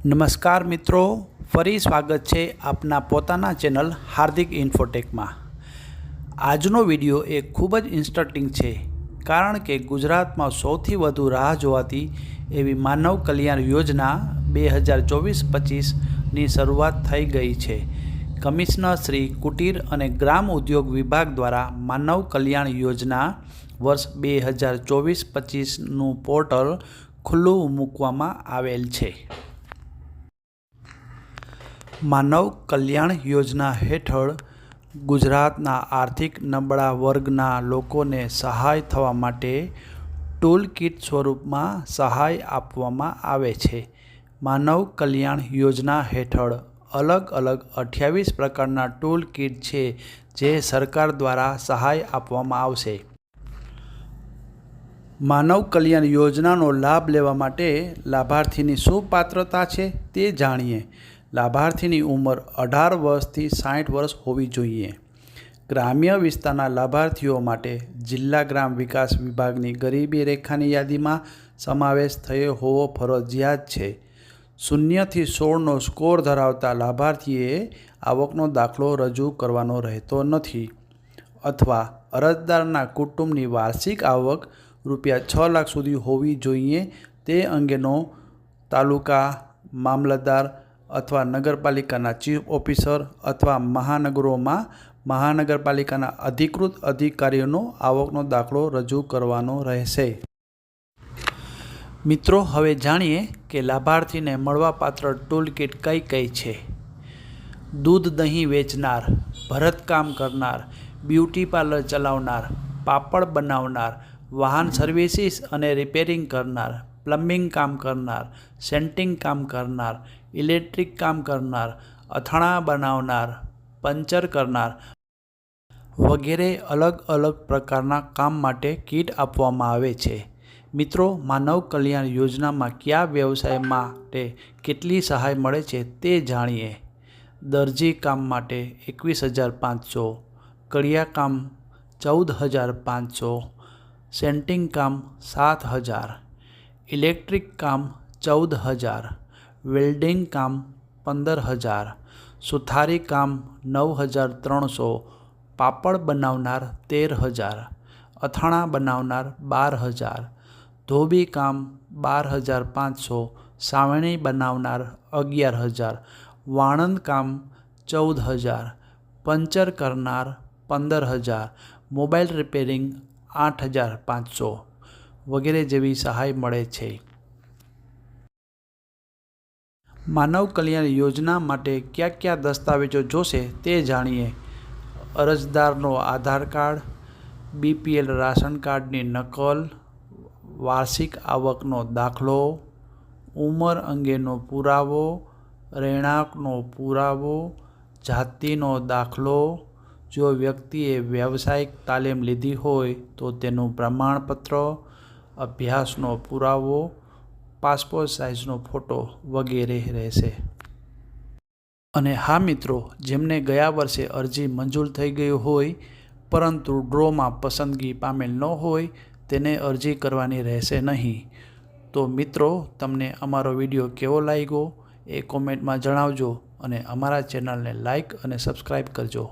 નમસ્કાર મિત્રો, ફરી સ્વાગત છે આપના પોતાના ચેનલ હાર્દિક ઇન્ફોટેકમાં। આજનો વિડીયો એ ખૂબ જ ઇન્ટરેસ્ટિંગ છે, કારણ કે ગુજરાતમાં સૌથી વધુ રાહ જોવાતી એવી માનવ કલ્યાણ યોજના 2024-25ની શરૂઆત થઈ ગઈ છે। કમિશનર શ્રી કુટીર અને ગ્રામ ઉદ્યોગ વિભાગ દ્વારા માનવ કલ્યાણ યોજના વર્ષ 2024-25નું પોર્ટલ ખુલ્લું મૂકવામાં આવેલ છે। માનવ કલ્યાણ યોજના હેઠળ ગુજરાતના આર્થિક નબળા વર્ગના લોકોને સહાય થવા માટે ટૂલ કિટ સ્વરૂપમાં સહાય આપવામાં આવે છે। માનવ કલ્યાણ યોજના હેઠળ અલગ અલગ 28 પ્રકારના ટૂલ કિટ છે, જે સરકાર દ્વારા સહાય આપવામાં આવશે। માનવ કલ્યાણ યોજનાનો લાભ લેવા માટે લાભાર્થીની શું પાત્રતા છે તે જાણીએ। લાભાર્થીની ઉંમર 18 વર્ષથી 60 વર્ષ હોવી જોઈએ। ગ્રામ્ય વિસ્તારના લાભાર્થીઓ માટે જિલ્લા ગ્રામ વિકાસ વિભાગની ગરીબી રેખાની યાદીમાં સમાવેશ થયો હોવો ફરજિયાત છે। 0 થી 16નો સ્કોર ધરાવતા લાભાર્થીએ આવકનો દાખલો રજૂ કરવાનો રહેતો નથી, અથવા અરજદારના કુટુંબની વાર્ષિક આવક રૂપિયા 6 લાખ સુધી હોવી જોઈએ। તે અંગેનો તાલુકા મામલતદાર અથવા નગરપાલિકાના ચીફ ઓફિસર અથવા મહાનગરોમાં મહાનગરપાલિકાના અધિકૃત અધિકારીઓનો આવકનો દાખલો રજૂ કરવાનો રહેશે। મિત્રો, હવે જાણીએ કે લાભાર્થીને મળવાપાત્ર ટૂલ કિટ કઈ કઈ છે। દૂધ દહીં વેચનાર, ભરતકામ કરનાર, બ્યુટી પાર્લર ચલાવનાર, પાપડ બનાવનાર, વાહન સર્વિસીસ અને રિપેરિંગ કરનાર, પ્લમ્બિંગ કામ કરનાર, સેન્ટિંગ કામ કરનાર, ઇલેક્ટ્રિક કામ કરનાર, અથાણાં બનાવનાર, પંચર કરનાર વગેરે અલગ અલગ પ્રકારના કામ માટે કીટ આપવામાં આવે છે। મિત્રો, માનવ કલ્યાણ યોજનામાં કયા વ્યવસાય માટે કેટલી સહાય મળે છે તે જાણીએ। દરજી કામ માટે 21,500, કડિયા કામ 14,500, સેન્ટિંગ કામ 7,000, ઇલેક્ટ્રિક કામ 14,000, વેલ્ડિંગ કામ 15,000, સુથારી કામ 9,300, પાપડ બનાવનાર 13,000, અથાણાં બનાવનાર 12,000, ધોબી કામ 12,500, સાવણી બનાવનાર 11,000, વાણંદ કામ 14,000, પંચર કરનાર 15,000, મોબાઈલ રિપેરિંગ 8,500 વગેરે જેવી સહાય મળે છે। માનવ કલ્યાણ યોજના માટે કયા કયા દસ્તાવેજો જોશે તે જાણીએ। અરજદારનો આધાર કાર્ડ, BPL રાશન કાર્ડની નકલ, વાર્ષિક આવકનો દાખલો, ઉંમર અંગેનો પુરાવો, રહેણાંકનો પુરાવો, જાતિનો દાખલો, જો વ્યક્તિએ વ્યવસાયિક તાલીમ લીધી હોય તો તેનું પ્રમાણપત્ર, અભ્યાસનો પુરાવો, પાસપોર્ટ સાઇઝનો ફોટો વગેરે રહેશે। અને હા મિત્રો, જેમને ગયા વર્ષે અરજી મંજૂર થઈ ગઈ હોય પરંતુ ડ્રોમાં પસંદગી પામેલ ન હોય, તેને અરજી કરવાની રહેશે નહીં। તો મિત્રો, તમને અમારો વિડીયો કેવો લાગ્યો એ કોમેન્ટમાં જણાવજો, અને અમારા ચેનલને લાઈક અને સબસ્ક્રાઈબ કરજો।